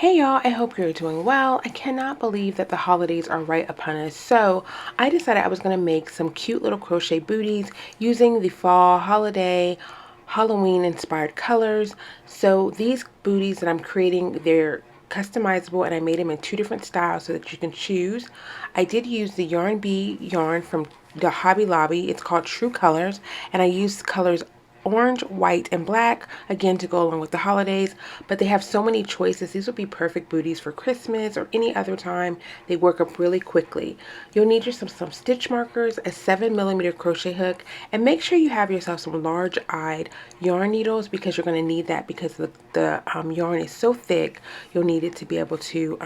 Hey y'all, I hope you're doing well. I cannot believe that the holidays are right upon us. So I decided I was going to make some cute little crochet booties using the fall holiday Halloween inspired colors. So these booties that I'm creating, they're customizable and I made them in two different styles so that you can choose. I did use the Yarn Bee yarn from the Hobby Lobby. It's called True Colors, and I used colors orange, white, and black, again to go along with the holidays. But they have so many choices. These would be perfect booties for Christmas or any other time. They work up really quickly. You'll need some stitch markers, a 7mm crochet hook, and make sure you have yourself some large-eyed yarn needles because you're going to need that because the yarn is so thick. You'll need it to be able to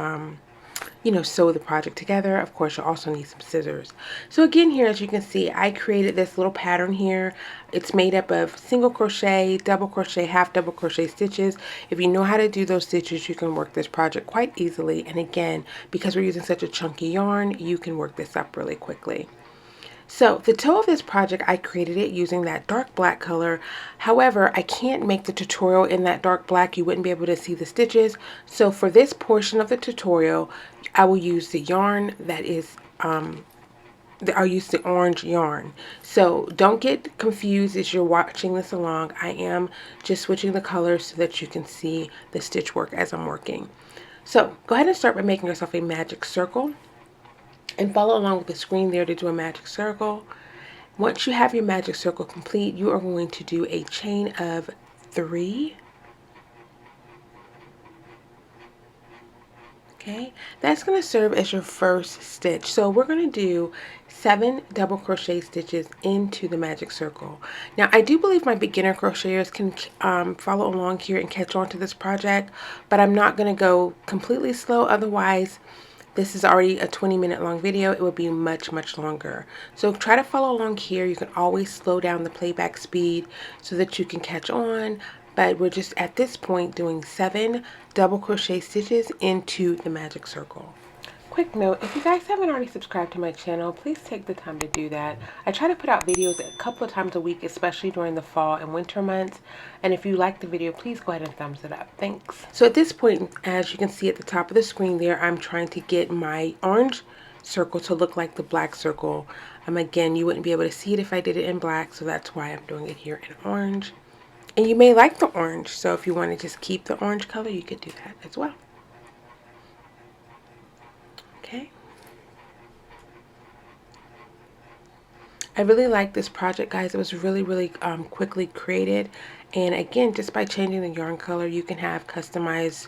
sew the project together. Of course, you'll also need some scissors. So again, here, as you can see, I created this little pattern here. It's made up of single crochet, double crochet, half double crochet stitches. If you know how to do those stitches, you can work this project quite easily. And again, because we're using such a chunky yarn, you can work this up really quickly. So the toe of this project, I created it using that dark black color. However, I can't make the tutorial in that dark black. You wouldn't be able to see the stitches. So for this portion of the tutorial, I will use the yarn that is, I'll use the orange yarn. So don't get confused as you're watching this along. I am just switching the colors so that you can see the stitch work as I'm working. So go ahead and start by making yourself a magic circle. And follow along with the screen there to do a magic circle. Once you have your magic circle complete, you are going to do a chain of 3. Okay, that's going to serve as your first stitch. So we're going to do 7 double crochet stitches into the magic circle. Now I do believe my beginner crocheters can follow along here and catch on to this project, but I'm not going to go completely slow, otherwise this is already a 20-minute long video. It will be much longer. So try to follow along here. You can always slow down the playback speed so that you can catch on. But we're just at this point doing 7 double crochet stitches into the magic circle. Quick note, if you guys haven't already subscribed to my channel, please take the time to do that. I try to put out videos a couple of times a week, especially during the fall and winter months. And if you like the video, please go ahead and thumbs it up. Thanks. So at this point, as you can see at the top of the screen there, I'm trying to get my orange circle to look like the black circle. Again, you wouldn't be able to see it if I did it in black, so that's why I'm doing it here in orange. And you may like the orange, so if you want to just keep the orange color, you could do that as well. Okay. I really like this project, guys. It was really quickly created. And again, just by changing the yarn color, you can have customized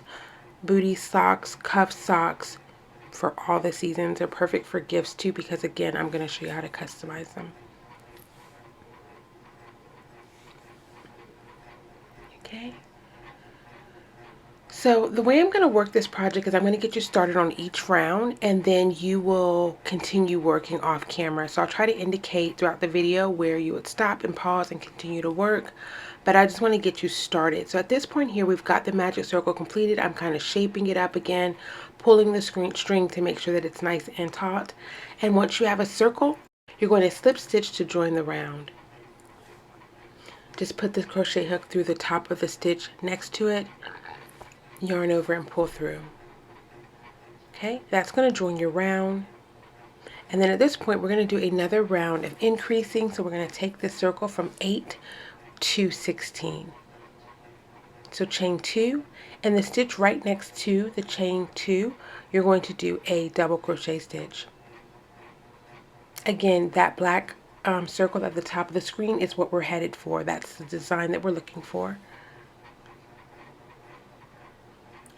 booty socks, cuff socks for all the seasons. They're perfect for gifts too, because again, I'm going to show you how to customize them. Okay. So the way I'm going to work this project is I'm going to get you started on each round, and then you will continue working off camera. So I'll try to indicate throughout the video where you would stop and pause and continue to work, but I just want to get you started. So at this point here, we've got the magic circle completed. I'm kind of shaping it up again, pulling the string to make sure that it's nice and taut. And once you have a circle, you're going to slip stitch to join the round. Just put the crochet hook through the top of the stitch next to it, yarn over and pull through. Okay, that's going to join your round. And then at this point, we're going to do another round of increasing. So we're going to take this circle from 8 to 16. So chain 2, and the stitch right next to the chain 2, you're going to do a double crochet stitch. Again, that black circle at the top of the screen is what we're headed for. That's the design that we're looking for.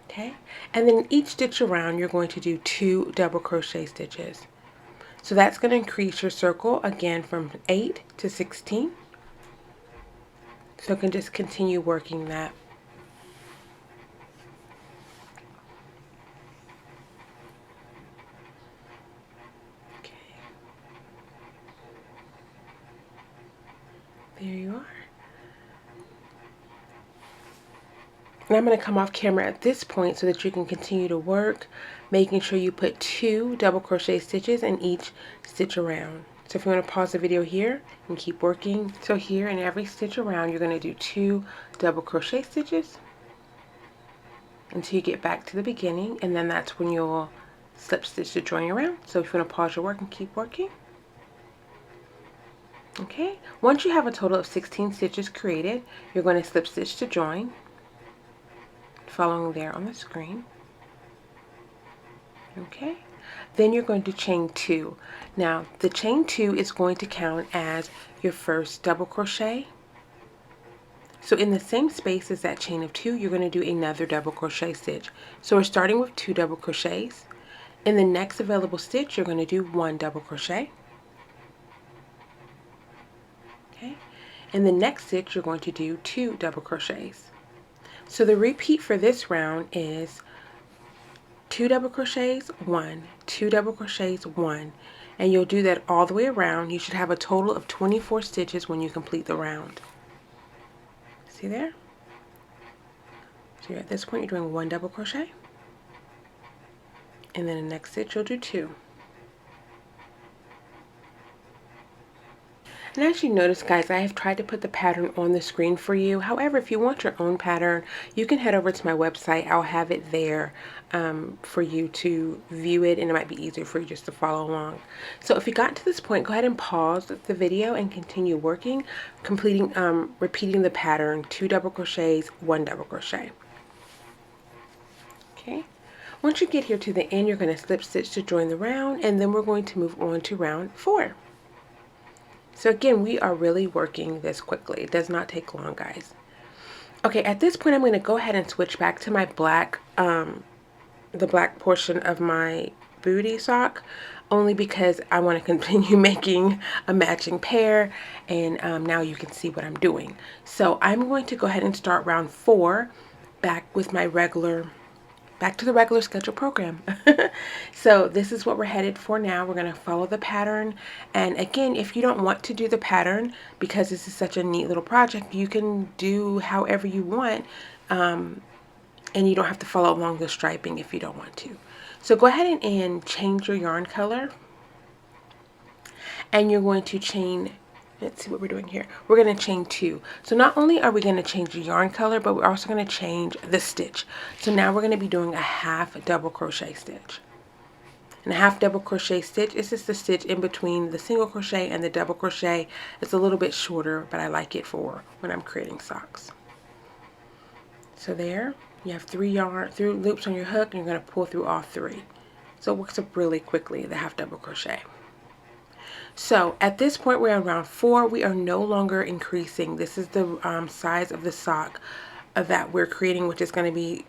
Okay, and then each stitch around, you're going to do 2 double crochet stitches. So that's going to increase your circle again from 8 to 16. So you can just continue working that. Okay. There you are. And I'm going to come off camera at this point so that you can continue to work, making sure you put 2 double crochet stitches in each stitch around. So if you want to pause the video here and keep working, so here in every stitch around, you're going to do 2 double crochet stitches. until you get back to the beginning, and then that's when you'll slip stitch to join your round. So if you want to pause your work and keep working. Okay, once you have a total of 16 stitches created, you're going to slip stitch to join, following there on the screen. Okay, then you're going to chain 2. Now the chain 2 is going to count as your first double crochet. So in the same space as that chain of 2, you're going to do another double crochet stitch. So we're starting with 2 double crochets. In the next available stitch, you're going to do 1 double crochet. Okay. In the next stitch, you're going to do 2 double crochets. So the repeat for this round is 2 double crochets, 1, 2 double crochets, 1, and you'll do that all the way around. You should have a total of 24 stitches when you complete the round. See there? So at this point, you're doing 1 double crochet, and then the next stitch you'll do 2. And as you notice, guys, I have tried to put the pattern on the screen for you. However, if you want your own pattern, you can head over to my website. I'll have it there for you to view it, and it might be easier for you just to follow along. So if you got to this point, go ahead and pause the video and continue working, repeating the pattern, 2 double crochets, 1 double crochet. Okay. Once you get here to the end, you're going to slip stitch to join the round, and then we're going to move on to round 4. So again, we are really working this quickly. It does not take long, guys. Okay, at this point, I'm going to go ahead and switch back to my black, the black portion of my booty sock, only because I want to continue making a matching pair, and now you can see what I'm doing. So I'm going to go ahead and start round 4 back with my back to the regular schedule program. So this is what we're headed for now. We're going to follow the pattern, and again, if you don't want to do the pattern because this is such a neat little project, you can do however you want, and you don't have to follow along the striping if you don't want to. So go ahead and change your yarn color, and you're going to chain. Let's see what we're doing here. We're going to chain 2. So not only are we going to change the yarn color, but we're also going to change the stitch. So now we're going to be doing a half double crochet stitch. And a half double crochet stitch is just the stitch in between the single crochet and the double crochet. It's a little bit shorter, but I like it for when I'm creating socks. So there, you have 3 loops on your hook, and you're going to pull through all 3. So it works up really quickly, the half double crochet. So at this point, we're on round 4. We are no longer increasing. This is the size of the sock that we're creating, which is going to be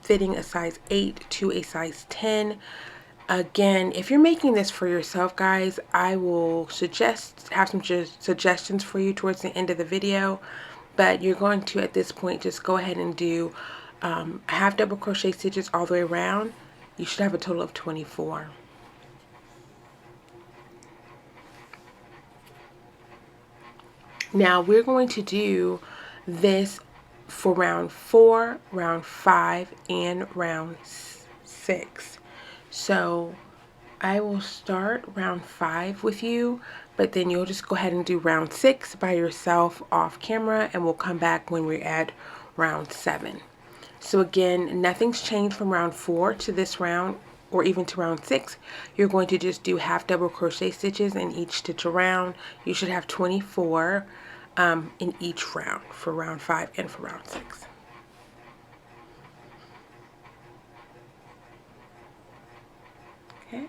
fitting a size 8 to a size 10. Again, if you're making this for yourself, guys, I will have some suggestions for you towards the end of the video. But you're going to, at this point, just go ahead and do half double crochet stitches all the way around. You should have a total of 24. Now we're going to do this for round 4, round 5, and round 6. So I will start round 5 with you, but then you'll just go ahead and do round 6 by yourself off camera, and we'll come back when we're at round 7. So again, nothing's changed from round 4 to this round, or even to round 6. You're going to just do half double crochet stitches in each stitch around. You should have 24 in each round for round 5 and for round 6. Okay.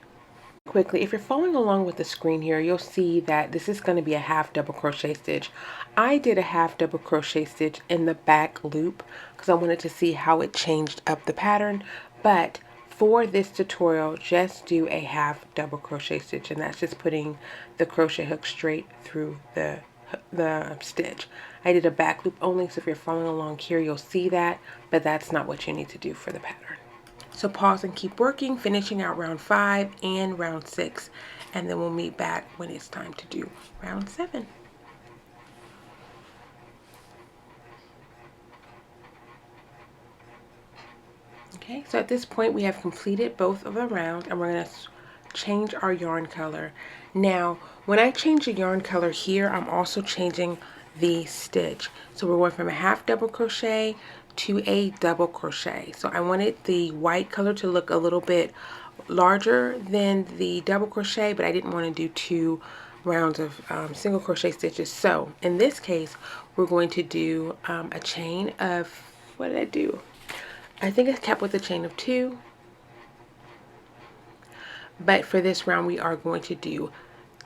Quickly, if you're following along with the screen here, you'll see that this is going to be a half double crochet stitch. I did a half double crochet stitch in the back loop because I wanted to see how it changed up the pattern, but for this tutorial, just do a half double crochet stitch, and that's just putting the crochet hook straight through the stitch. I did a back loop only, so if you're following along here, you'll see that, but that's not what you need to do for the pattern. So pause and keep working, finishing out round 5 and round 6, and then we'll meet back when it's time to do round 7. Okay, so at this point we have completed both of the rounds, and we're going to change our yarn color. Now, when I change the yarn color here, I'm also changing the stitch. So we're going from a half double crochet to a double crochet. So I wanted the white color to look a little bit larger than the double crochet, but I didn't want to do 2 rounds of single crochet stitches. So in this case, we're going to do a chain of, what did I do? I think I kept with a chain of 2, but for this round we are going to do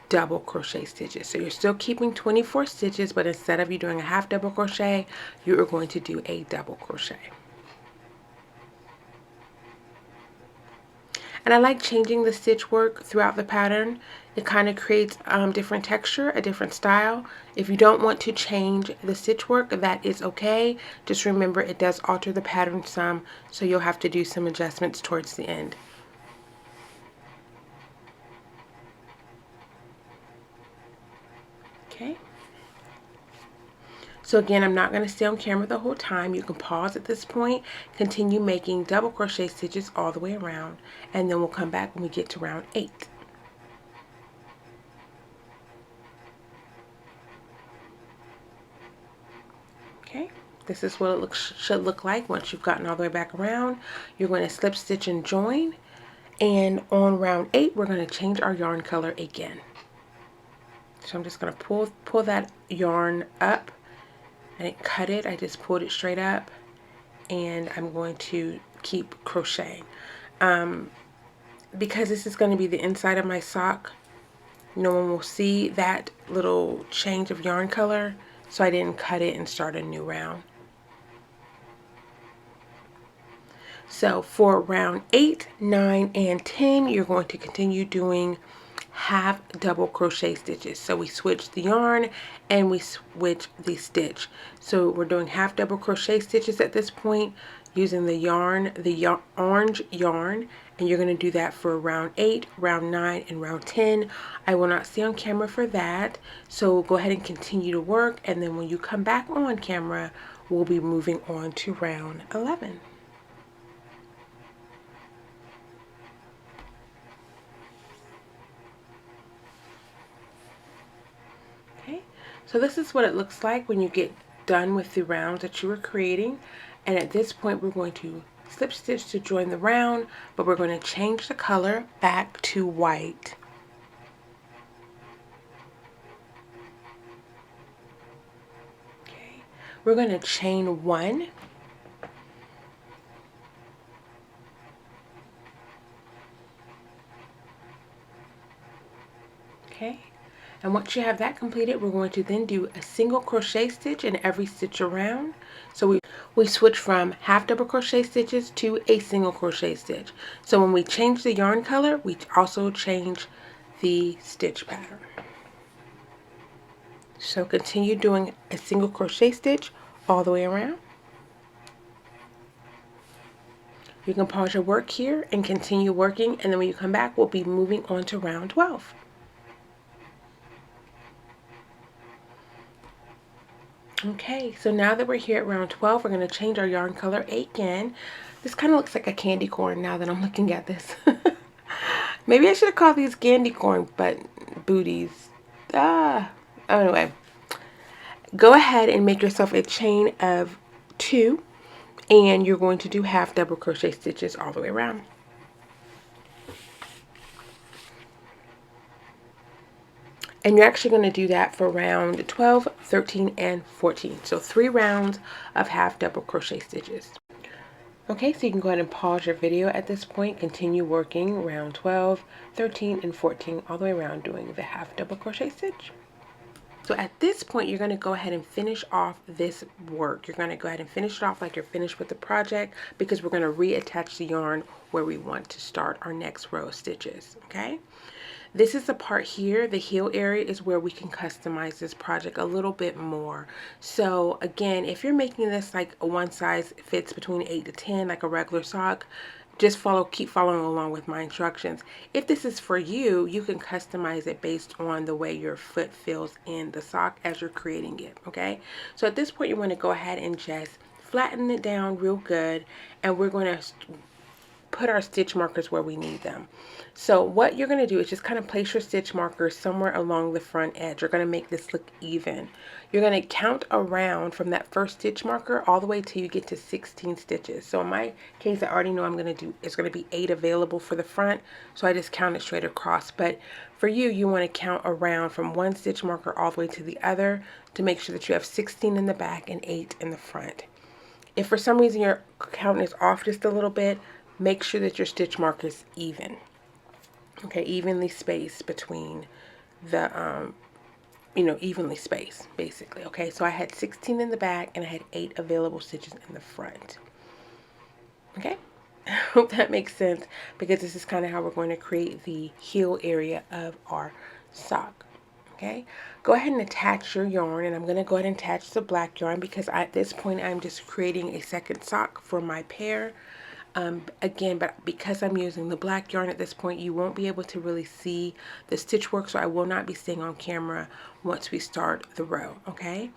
double crochet stitches. So you're still keeping 24 stitches, but instead of you doing a half double crochet, you are going to do a double crochet. And I like changing the stitch work throughout the pattern. It kind of creates different texture, a different style. If you don't want to change the stitch work, that is okay. Just remember it does alter the pattern some, so you'll have to do some adjustments towards the end. Okay. So again, I'm not going to stay on camera the whole time. You can pause at this point, continue making double crochet stitches all the way around, and then we'll come back when we get to round 8. Okay, this is what it should look like once you've gotten all the way back around. You're going to slip stitch and join, and on round 8 we're going to change our yarn color again. So I'm just going to pull that yarn up. I didn't cut it, I just pulled it straight up, and I'm going to keep crocheting. Because this is going to be the inside of my sock, no one will see that little change of yarn color, so I didn't cut it and start a new round. So for round 8, 9, and 10, you're going to continue doing half double crochet stitches. So we switch the yarn and we switch the stitch. So we're doing half double crochet stitches at this point using the yarn, orange yarn, and you're going to do that for round 8, round 9, and round 10. I will not stay on camera for that, so go ahead and continue to work, and then when you come back on camera, we'll be moving on to round 11. Okay, so this is what it looks like when you get done with the rounds that you were creating, and at this point we're going to slip stitch to join the round, but we're going to change the color back to white. Okay, we're going to chain 1, okay, and once you have that completed, we're going to then do a single crochet stitch in every stitch around. So we switch from half double crochet stitches to a single crochet stitch. So when we change the yarn color, we also change the stitch pattern. So continue doing a single crochet stitch all the way around. You can pause your work here and continue working, and then when you come back, we'll be moving on to round 12. Okay, so now that we're here at round 12, we're going to change our yarn color again. This kind of looks like a candy corn now that I'm looking at this. Maybe I should have called these candy corn but booties. Anyway, go ahead and make yourself a chain of 2, and you're going to do half double crochet stitches all the way around. And you're actually going to do that for round 12, 13, and 14. So 3 rounds of half double crochet stitches. Okay, so you can go ahead and pause your video at this point. Continue working round 12, 13, and 14 all the way around doing the half double crochet stitch. So at this point, you're going to go ahead and finish off this work. You're going to go ahead and finish it off like you're finished with the project, because we're going to reattach the yarn where we want to start our next row of stitches, okay? This is the part here, the heel area, is where we can customize this project a little bit more. So again, if you're making this like a one size fits between 8 to 10, like a regular sock, just keep following along with my instructions. If this is for you, you can customize it based on the way your foot feels in the sock as you're creating it, okay? So at this point, you want to go ahead and just flatten it down real good, and we're going to put our stitch markers where we need them. So what you're going to do is just kind of place your stitch markers somewhere along the front edge. You're going to make this look even. You're going to count around from that first stitch marker all the way till you get to 16 stitches. So in my case, I already know I'm going to do, it's going to be 8 available for the front, so I just count it straight across. But for you, you want to count around from one stitch marker all the way to the other to make sure that you have 16 in the back and 8 in the front. If for some reason your count is off just a little bit, make sure that your stitch mark is even. Okay, evenly spaced between the, evenly spaced, basically. Okay, so I had 16 in the back and I had 8 available stitches in the front. Okay, I hope that makes sense, because this is kind of how we're going to create the heel area of our sock. Okay, go ahead and attach your yarn, and I'm going to go ahead and attach the black yarn because at this point I'm just creating a second sock for my pair. Again, but because I'm using the black yarn at this point, you won't be able to really see the stitch work, so I will not be staying on camera once we start the row. Okay,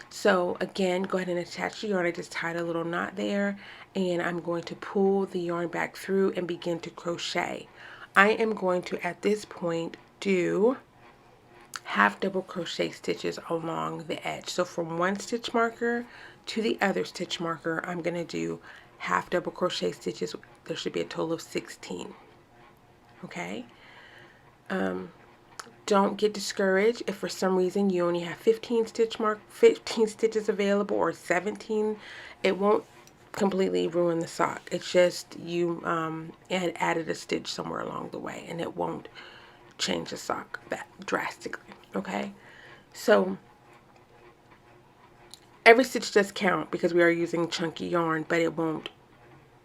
so again, go ahead and attach the yarn. I just tied a little knot there, and I'm going to pull the yarn back through and begin to crochet. I am going to, at this point, do half double crochet stitches along the edge. So from one stitch marker to the other stitch marker, I'm going to do half double crochet stitches. There should be a total of 16. Okay, don't get discouraged if for some reason you only have 15 stitches available, or 17. It won't completely ruin the sock. It's just you added a stitch somewhere along the way, and it won't change the sock that drastically. Okay, so every stitch does count because we are using chunky yarn, but it won't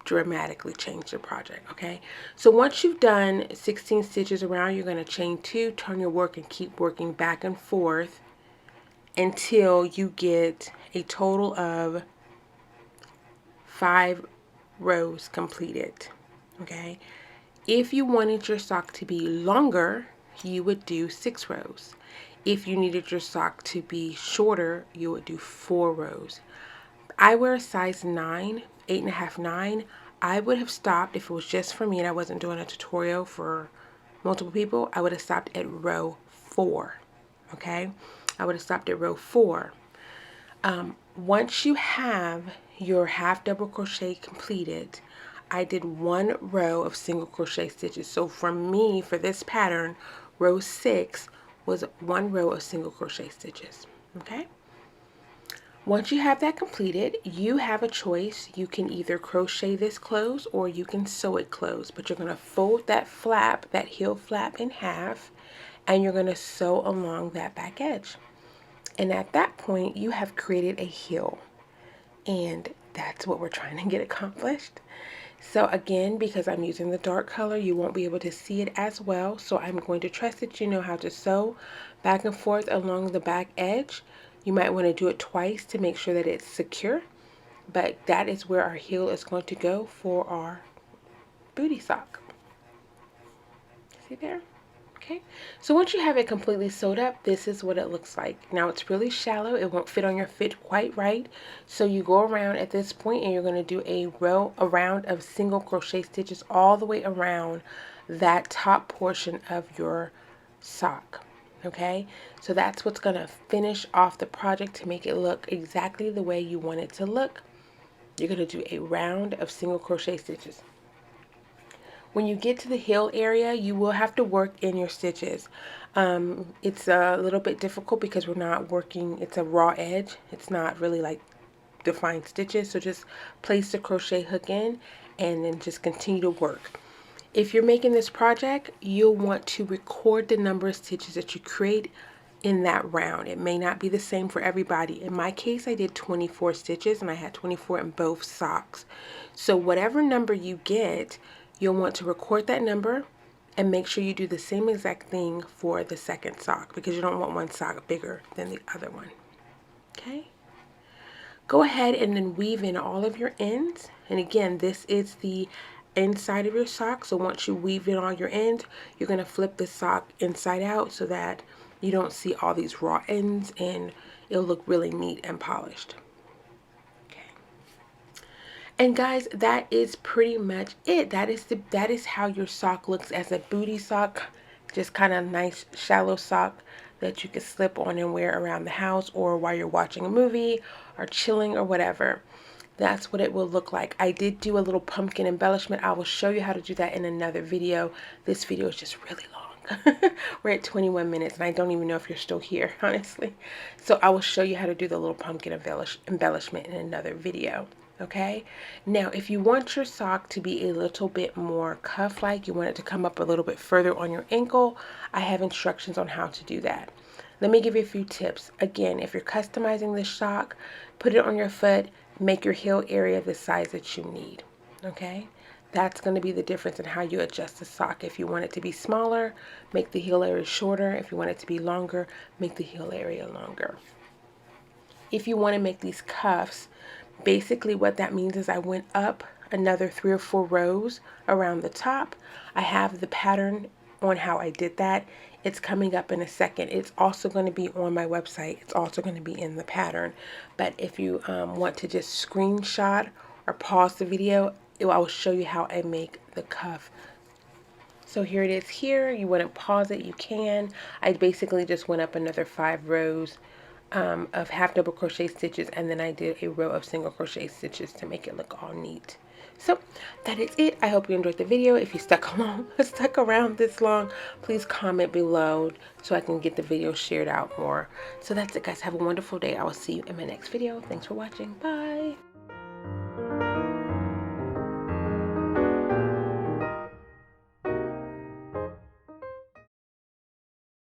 dramatically change the project. Okay, so once you've done 16 stitches around, you're going to chain 2, turn your work, and keep working back and forth until you get a total of 5 rows completed. Okay, if you wanted your sock to be longer, you would do 6 rows. If you needed your sock to be shorter, you would do 4 rows. I wear a size 9, 8.5, 9. I would have stopped if it was just for me and I wasn't doing a tutorial for multiple people. I would have stopped at row 4. Okay, I would have stopped at row 4. Once you have your half double crochet completed, I did 1 row of single crochet stitches. So for me, for this pattern, row 6 was 1 row of single crochet stitches. Okay, once you have that completed, you have a choice. You can either crochet this closed or you can sew it closed, but you're going to fold that flap, that heel flap, in half, and you're going to sew along that back edge. And at that point, you have created a heel, and that's what we're trying to get accomplished. So again, because I'm using the dark color, you won't be able to see it as well. So I'm going to trust that you know how to sew back and forth along the back edge. You might want to do it twice to make sure that it's secure, but that is where our heel is going to go for our booty sock. See there? Okay, so once you have it completely sewed up, this is what it looks like. Now it's really shallow. It won't fit on your fit quite right. So you go around at this point and you're going to do a round of single crochet stitches all the way around that top portion of your sock. Okay, so that's what's going to finish off the project to make it look exactly the way you want it to look. You're going to do a round of single crochet stitches. When you get to the heel area, you will have to work in your stitches. It's a little bit difficult because we're not working, it's a raw edge. It's not really like defined stitches. So just place the crochet hook in and then just continue to work. If you're making this project, you'll want to record the number of stitches that you create in that round. It may not be the same for everybody. In my case, I did 24 stitches and I had 24 in both socks. So whatever number you get, you'll want to record that number and make sure you do the same exact thing for the second sock, because you don't want one sock bigger than the other one. Okay? Go ahead and then weave in all of your ends. And again, this is the inside of your sock. So once you weave in all your ends, you're going to flip the sock inside out so that you don't see all these raw ends and it'll look really neat and polished. And guys, that is pretty much it. That is how your sock looks as a booty sock. Just kind of nice shallow sock that you can slip on and wear around the house or while you're watching a movie or chilling or whatever. That's what it will look like. I did do a little pumpkin embellishment. I will show you how to do that in another video. This video is just really long. We're at 21 minutes and I don't even know if you're still here, honestly. So I will show you how to do the little pumpkin embellishment in another video. Okay, now if you want your sock to be a little bit more cuff-like, you want it to come up a little bit further on your ankle, I have instructions on how to do that. Let me give you a few tips. Again, if you're customizing this sock, put it on your foot, make your heel area the size that you need. Okay, that's going to be the difference in how you adjust the sock. If you want it to be smaller, make the heel area shorter. If you want it to be longer, make the heel area longer. If you want to make these cuffs, basically what that means is I went up another 3 or 4 rows around the top. I have the pattern on how I did that. It's coming up in a second. It's also going to be on my website. It's also going to be in the pattern. But if you want to just screenshot or pause the video, I will show you how I make the cuff. So here it is here. You want to pause it, you can. I basically just went up another 5 rows of half double crochet stitches, and then I did a row of single crochet stitches to make it look all neat. So that is it. I hope you enjoyed the video. If you stuck around this long, please comment below so I can get the video shared out more. So that's it, guys. Have a wonderful day. I will see you in my next video. Thanks for watching. Bye.